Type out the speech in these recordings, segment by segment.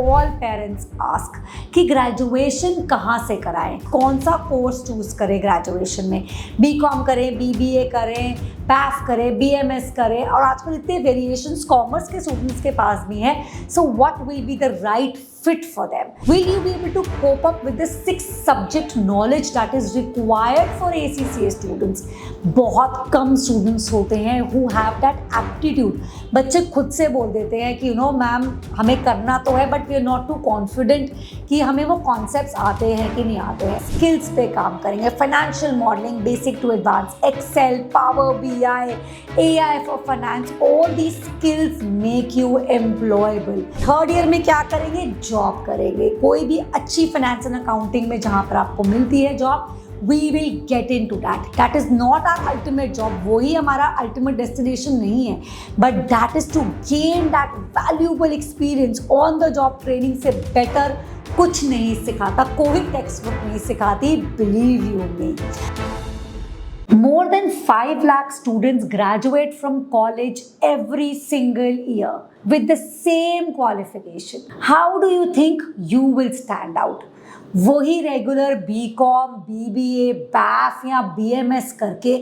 All parents ask कि graduation कहाँ से कराएं, कौन सा कोर्स चूज करें ग्रेजुएशन में, बीकॉम करें, बीबीए करें, बैफ करें, बीएमएस करें, और आजकल इतने वेरिएशंस कॉमर्स के स्टूडेंट्स के पास भी हैं. So what will be the right fit for them? Will you be able to cope up with the 6 subject knowledge that is required for ACCA students? बहुत कम स्टूडेंट्स होते हैं who have that aptitude. बच्चे खुद से बोल देते हैं कि यू नो मैम हमें करना तो है but we are not too confident कि हमें वो कॉन्सेप्ट्स आते हैं कि नहीं आते हैं. स्किल्स पे काम करेंगे, financial modelling basic to advance, Excel, power BI, AI for finance, all these skills make you employable. Third year में क्या करेंगे? जॉब करेंगे. कोई भी अच्छी फाइनेंस एंड अकाउंटिंग में जहां पर आपको मिलती है job, we will get into that. That is not our ultimate job. वही हमारा ultimate destination नहीं है. But that is to gain that valuable experience on the job training से better कुछ नहीं सिखाता. कोई टेक्स्ट बुक नहीं सिखाती. Believe you me. More than 5 lakh students graduate from college every single year with the same qualification. How do you think you will stand out? वही regular BCom, BBA, BAIF या BMS करके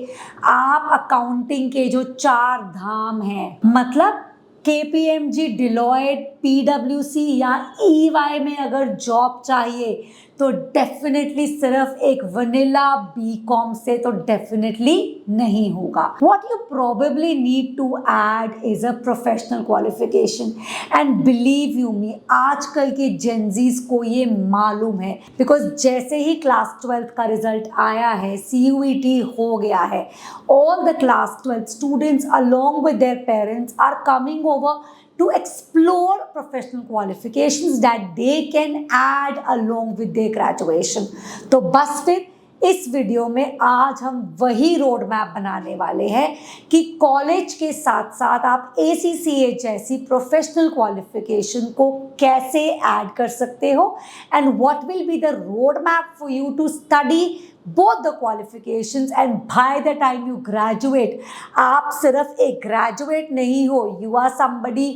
आप accounting के जो 4 धाम हैं, मतलब केपीएमजी, डिलॉयट, पीडब्ल्यूसी या EY में अगर जॉब चाहिए तो डेफिनेटली सिर्फ एक वनीला बीकॉम से तो डेफिनेटली नहीं होगा. What you probably need to add is a professional qualification. And believe you me, आजकल के जेनजीज को ये मालूम है, बिकॉज जैसे ही क्लास 12th का रिजल्ट आया है, CUET हो गया है, all the class 12th students along with their parents are coming over to explore professional qualifications that they can add along with their graduation. तो बस फिर इस वीडियो में आज हम वही रोड मैप बनाने वाले हैं कि कॉलेज के साथ साथ आप ACCA जैसी प्रोफेशनल क्वालिफिकेशन को कैसे ऐड कर सकते हो, and what will be the road map for you to study both the qualifications, and by the time you graduate, आप सिर्फ एक graduate नहीं हो, you are somebody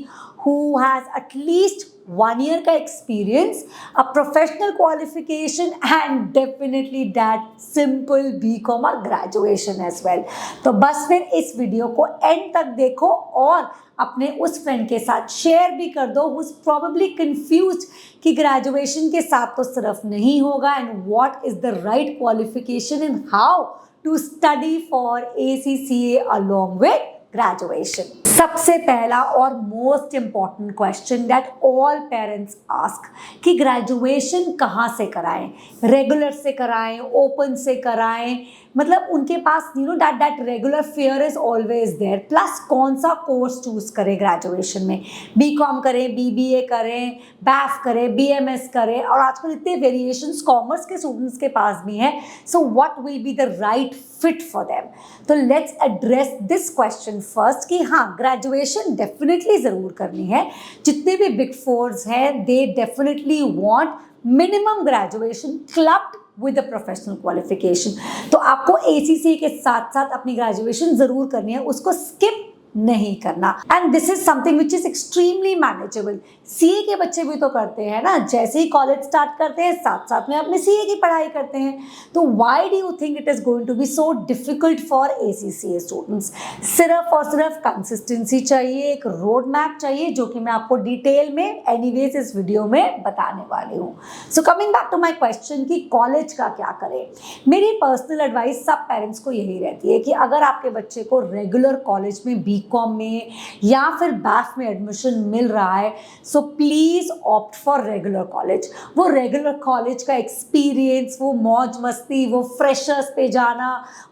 who has at least 1 year का experience, a professional qualification, and definitely that simple BCom or graduation as well. तो बस फिर इस वीडियो को एंड तक देखो और अपने उस फ्रेंड के साथ शेयर भी कर दो who is probably confused कि ग्रेजुएशन के साथ तो सिर्फ नहीं होगा, and what is the right qualification and how to study for ACCA along with graduation. सबसे पहला और most important question that all parents ask कि ग्रेजुएशन कहाँ से कराएं, रेगुलर से कराएं, ओपन से कराएं, मतलब उनके पास you know that regular fair is always there. Plus कौन सा कोर्स चूज करें ग्रेजुएशन में, बीकॉम करें, बीबीए करें, बैफ करें, बीएमएस करें, और आजकल इतने वेरिएशंस कॉमर्स के स्टूडेंट्स के पास भी हैं. So what will be the right fit for them? तो let's address this question first कि हाँ, ग्रेजुएशन डेफिनेटली ज़रूर करनी है. जितने भी बिग फोर्स हैं they definitely want minimum graduation clubbed with a professional qualification. तो आपको ACCA के साथ साथ अपनी ग्रेजुएशन ज़रूर करनी है, उसको स्किप नहीं करना. And this is something which is extremely manageable. CA के बच्चे भी तो करते हैं ना, जैसे ही कॉलेज स्टार्ट करते हैं साथ साथ में अपने CA की पढ़ाई करते हैं. तो why do you think it is going to be so difficult for ACCA students? सिर्फ और सिर्फ कंसिस्टेंसी चाहिए, एक रोड मैप चाहिए, जो कि मैं आपको डिटेल में एनीवेज इस वीडियो में बताने वाली हूँ. So coming back to my question कि कॉलेज का क्या करें, मेरी पर्सनल एडवाइस सब पेरेंट्स को यही रहती है कि अगर आपके बच्चे को रेगुलर कॉलेज में बीकॉम में या फिर बैफ में एडमिशन मिल रहा है, so please opt for regular college. वो रेगुलर कॉलेज का एक्सपीरियंस, वो मौज मस्ती, वो फ्रेशर्स पे जाना,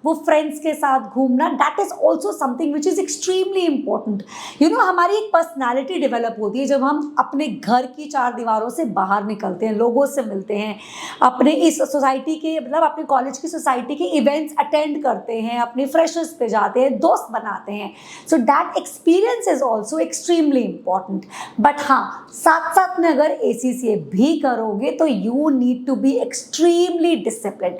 वो फ्रेंड्स के साथ घूमना, that is also something which is extremely important. You know, हमारी एक पर्सनैलिटी डेवलप होती है जब हम अपने घर की 4 दीवारों से बाहर निकलते हैं, लोगों से मिलते हैं, अपने इस सोसाइटी के मतलब अपने कॉलेज की सोसाइटी के इवेंट्स अटेंड करते हैं, अपने फ्रेशर्स पे जाते हैं, दोस्त बनाते हैं. So that experience is also extremely important. But हाँ, साथ साथ में अगर ACCA भी करोगे तो you need to be extremely disciplined.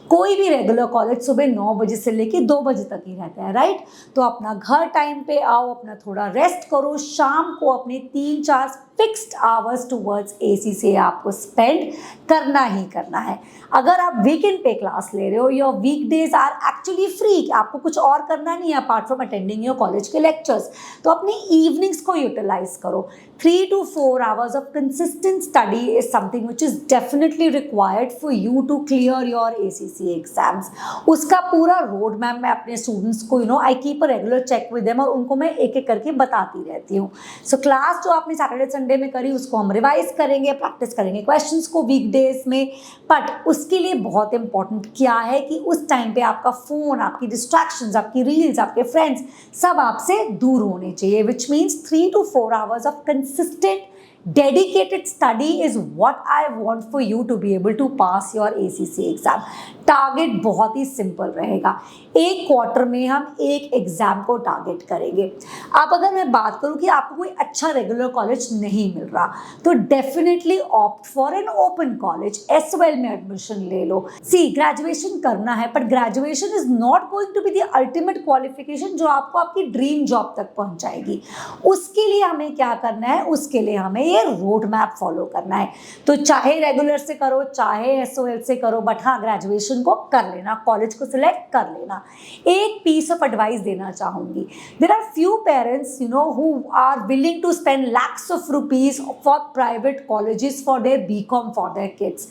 कोई भी रेगुलर कॉलेज सुबह 9 बजे से लेके 2 बजे तक ही रहता है, राइट? तो अपना घर टाइम पे आओ, अपना थोड़ा रेस्ट करो, शाम को अपने 3-4 फिक्स्ड आवर्स टुवर्ड्स ACCA आपको स्पेंड करना ही करना है। अगर आप वीकेंड पे क्लास ले रहे हो, your weekdays are actually free, आपको कुछ और करना नहीं है apart from attending your college के लेक्चर्स, तो अपनी इवनिंग्स को यूटिलाइज करो। 3 to 4 hours of consistent study is something which is definitely required for you to clear your ACCA exams. उसका पूरा रोड मैप मैं अपने स्टूडेंट्स को I keep a regular check with them और उनको मैं एक एक करके बताती रहती हूँ। सो क्लास जो आपने सैटरडे संडे में करी उसको हम रिवाइज करेंगे, प्रैक्टिस करेंगे क्वेश्चंस को वीकडेज में, बट उसके लिए बहुत इंपॉर्टेंट क्या है कि उस टाइम पे आपका फोन, आपकी डिस्ट्रैक्शंस, आपकी रील्स, आपके फ्रेंड्स सब आपसे दूर होने चाहिए, which means 3 to 4 hours of consistent dedicated study is what I want for you to be able to pass your ACCA exam. Target बहुत ही सिंपल रहेगा, एक क्वार्टर में हम एक एग्जाम को टारगेट करेंगे। अब अगर मैं बात करूं कि आपको कोई अच्छा रेगुलर कॉलेज नहीं मिल रहा तो definitely opt for an open college, SOL में एडमिशन ले लो। सी, ग्रेजुएशन करना है, but graduation is not going to be the ultimate qualification जो आपको आपकी ड्रीम जॉब तक पहुंचाएगी। उसके लिए हमें क्या करना है, उसके लिए हमें ये रोड मैप फॉलो करना है। तो चाहे रेगुलर से करो, चाहे SOL से करो, बट हाँ ग्रेजुएशन को कर लेना, कॉलेज को सिलेक्ट कर लेना। एक पीस ऑफ एडवाइस देना चाहूंगी, there are few parents who are willing to spend lakhs of rupees for private colleges for their BCom for their kids.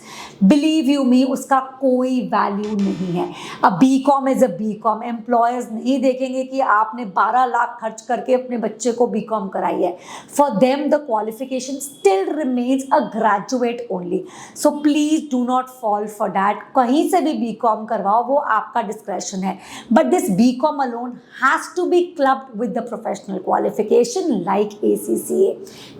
Believe you me, उसका कोई वैल्यू नहीं है। अब BCom is a BCom, employers नहीं देखेंगे कि आपने 12 लाख खर्च करके अपने बच्चे को BCom कराई है। For them the qualification still remains a graduate only. So please do not fall for that. कहीं से भी BCom करवाओ, वो आपका डिस्क्रेशन है, but this BCom alone has to be clubbed with the professional qualification like ACCA।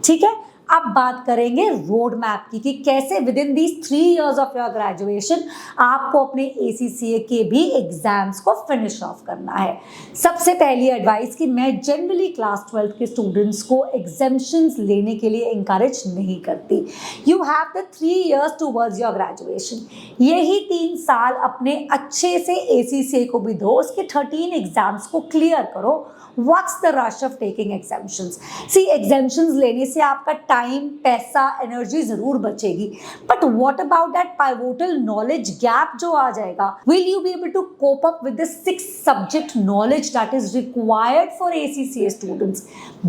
ठीक है, अब बात करेंगे रोड मैप की कि कैसे with in these 3 years of your graduation आपको अपने ACCA के भी एग्जाम्स को फिनिश ऑफ करना है। सबसे पहली एडवाइस कि मैं जनरली क्लास 12 के स्टूडेंट्स को एग्जाम्शंस लेने के लिए इंकरेज नहीं करती। You have the 3 years towards your graduation, यही 3 साल अपने अच्छे से ACCA को भी दो, उसके 13 एग्जाम्स को क्लियर करो। What's the rush of taking exemptions? See, exemptions लेने से आपका टाइम, पैसा, एनर्जी जरूर बचेगी, but what about that pivotal knowledge gap जो आ जाएगा? Will you be able to cope up with the 6 subject knowledge that is required for ACCA students?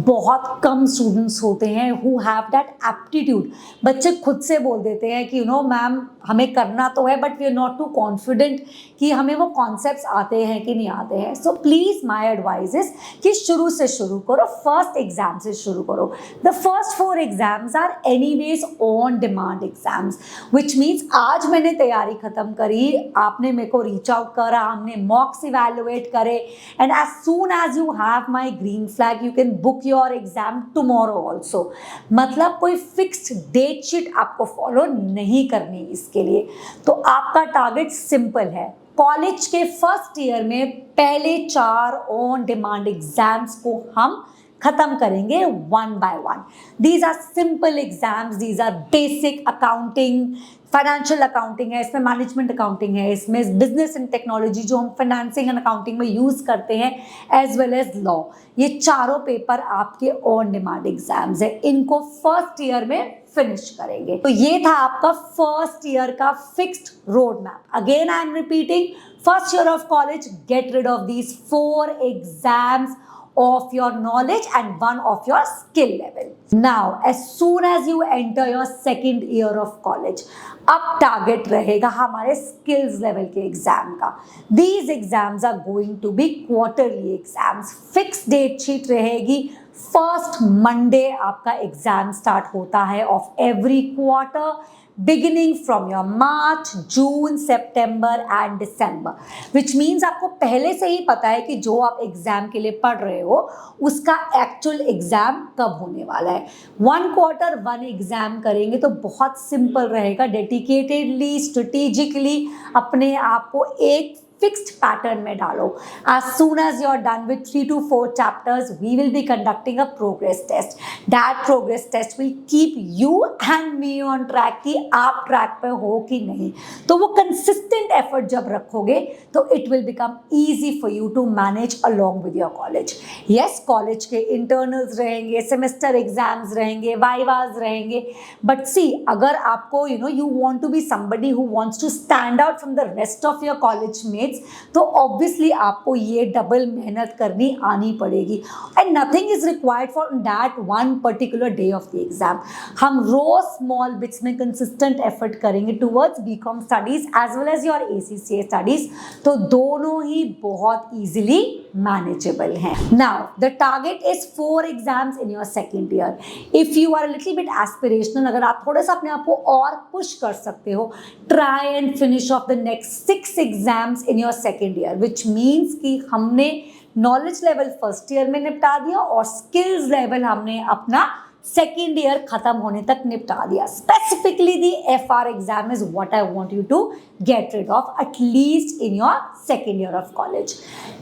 बहुत कम students होते हैं who have that aptitude. बच्चे खुद से बोल देते हैं कि मैम हमें करना तो है, but we are not too confident कि हमें वो कॉन्सेप्ट्स आते हैं कि नहीं आते हैं। So please my advice is कि शुरू से शुरू करो, फर्स्ट एग्जाम से शुरू करो। The first 4 exams are anyways on demand exams, which means आज मैंने तैयारी खत्म करी, आपने मेरे को रीच आउट करा, हमने मॉक्स इवैल्यूएट करे, and as soon as you have my green flag you can book your exam tomorrow also. मतलब कोई फिक्स्ड डेट शीट आपको फॉलो नहीं करनी इसके लिए। तो आपका टारगेट सिंपल है, कॉलेज के फर्स्ट ईयर में पहले 4 ऑन डिमांड एग्जाम्स को हम खत्म करेंगे 1 by 1। These are simple exams, these are basic accounting, financial accounting है, इसमें मैनेजमेंट अकाउंटिंग है, इसमें बिजनेस एंड टेक्नोलॉजी जो हम फाइनेंसिंग एंड अकाउंटिंग में यूज़ करते हैं, एज वेल एज लॉ। ये चारों पेपर आपके ऑन डिमांड एग्जाम्स है, इनको फर्स्ट ईयर में फिनिश करेंगे। तो ये था आपका फर्स्ट ईयर का fixed road map. Again I am repeating, first year of college, get rid of these 4 exams of your knowledge and 1 of your skill level. Now, as soon as you enter your second year of college, अब target रहेगा हमारे skills level के exam का। These exams are going to be quarterly exams. Fix date sheet रहेगी, first Monday आपका exam start होता है of every quarter, beginning from your March, June, September and December, which means आपको पहले से ही पता है कि जो आप एग्जाम के लिए पढ़ रहे हो उसका एक्चुअल एग्जाम कब होने वाला है। 1 quarter 1 एग्जाम करेंगे तो बहुत सिंपल रहेगा, डेडिकेटेडली, स्ट्रेटेजिकली अपने आप को एक फिक्स्ड पैटर्न में डालो। As soon as you are done with 3 to 4 chapters, we will be conducting a progress test. That progress test will keep you and me on track कि आप track पे हो कि नहीं। तो वो consistent effort जब रखोगे तो it will become easy for you to manage along with your college. Yes, college के internals रहेंगे, semester exams रहेंगे, vivas रहेंगे, but see अगर आपको you want to be somebody who wants to stand out from the rest of your college mates, तो obviously आपको ये double मेहनत करनी आनी पड़ेगी and nothing is required for that one particular day of the exam. हम रोज small bits में consistent effort करेंगे towards BCom studies as well as your ACCA studies, तो दोनों ही बहुत easily manageable हैं. Now the target is 4 exams in your second year. If you are a little bit aspirational, अगर आप थोड़ा सा अपने आप को और push कर सकते हो, try and finish off the next 6 exams in your second year, which means कि हमने knowledge level first year में निपटा दिया और skills level हमने अपना सेकेंड ईयर खत्म होने तक निपटा दिया. Specifically the FR exam is what I want you to get rid of at least in your second year of college.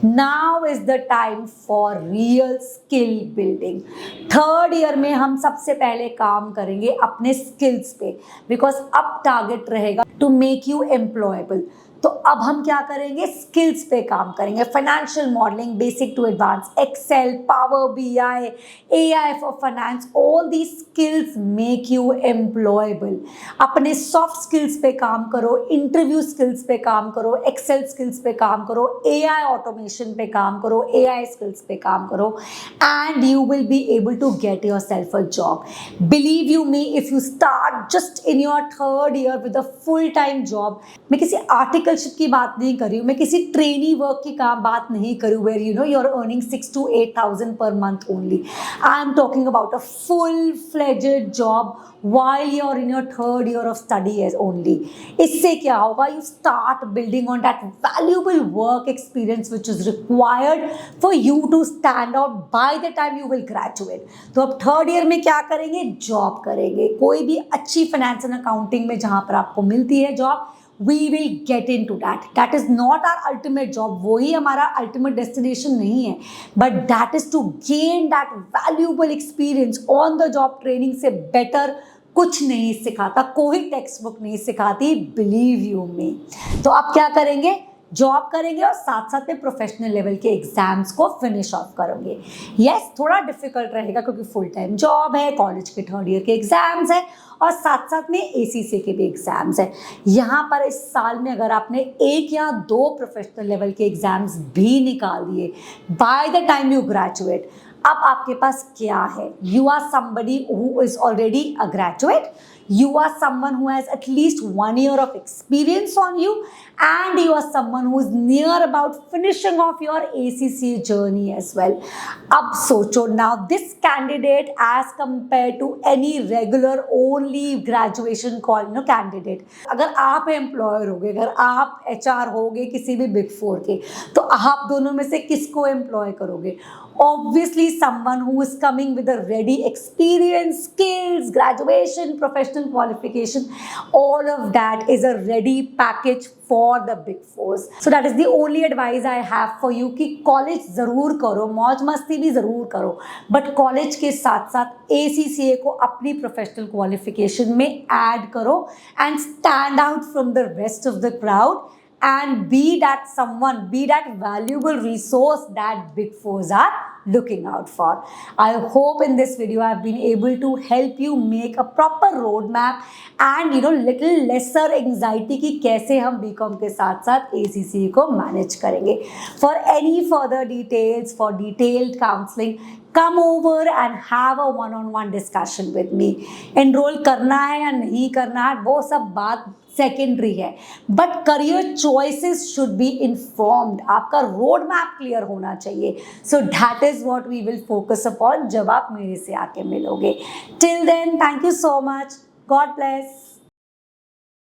Now is the time for real skill building. Third year में हम सबसे पहले काम करेंगे अपने स्किल्स पे, because अब target रहेगा टू मेक यू एम्प्लॉयबल. तो अब हम क्या करेंगे, स्किल्स पे काम करेंगे. Financial modelling basic to advance, Excel, power BI, AI for finance, all the skills make you employable. अपने सॉफ्ट स्किल्स पे काम करो, इंटरव्यू स्किल्स पे काम करो, एक्सेल स्किल्स पे काम करो, AI ऑटोमेशन पे काम करो, AI स्किल्स पे काम करो, and you will be able to get yourself a job. Believe you me, if you start just in your third year with a full time job, मैं किसी articleship की बात नहीं कर रही हूँ, मैं किसी ट्रेनी वर्क की बात नहीं करूँ where you are earning 6,000 to 8,000 per month only. I am talking about a full-fledged job while you are in your third year of study as only. इससे क्या होगा, you start building on that valuable work experience which is required for you to stand out by the time you will graduate. तो अब third year में क्या करेंगे, job करेंगे. कोई भी अच्छी फाइनेंस एंड अकाउंटिंग में जहाँ पर आपको मिलती है job, we will get into that. That is not our ultimate job. वही हमारा ultimate destination नहीं है, but that is to gain that valuable experience on the job training से better कुछ नहीं सिखाता, कोई टेक्स्ट बुक नहीं सिखाती, बिलीव यू मी. तो आप क्या करेंगे, जॉब करेंगे और साथ साथ में प्रोफेशनल लेवल के एग्जाम्स को फिनिश ऑफ करोगे. यस, थोड़ा डिफिकल्ट रहेगा क्योंकि फुल टाइम जॉब है, कॉलेज के थर्ड ईयर के एग्जाम्स है और साथ साथ में ACCA के भी एग्जाम्स है. यहाँ पर इस साल में अगर आपने 1 या 2 प्रोफेशनल लेवल के एग्जाम्स भी निकाल दिए by the time you graduate, अब आपके पास क्या है, you are somebody who is already a graduate. You are someone who has at least 1 year of experience on you, and you are someone who is near about finishing off your ACCA journey as well. अब सोचो, now this candidate as compared to any regular only graduation candidate, अगर आप employer होगे, अगर आप HR होगे किसी भी बिग 4 के, तो आप दोनों में से किसको एम्प्लॉय करोगे? Obviously someone who is coming with a ready experience, skills, graduation, professional qualification, all of that is a ready package for the big 4s. So that is the only advice I have for you कि college ज़रूर करो, मौज मस्ती भी ज़रूर करो, but college के साथ साथ ACCA को अपनी प्रोफेशनल क्वालिफिकेशन में ऐड करो and stand out from the rest of the crowd and be that someone, be that valuable resource that big 4s are looking out for. I hope in this video I have been able to help you make a proper roadmap and little lesser anxiety कि कैसे हम BCom के साथ साथ ACCA को manage करेंगे. For any further details, for detailed counseling, come over and have a one-on-one discussion with me. Enroll करना है या नहीं करना है वो सब बात सेकेंडरी है, but career choices should be informed. आपका रोड मैप क्लियर होना चाहिए. So that is what we will focus upon जब आप मेरे से आके मिलोगे. Till then, thank you so much. God bless.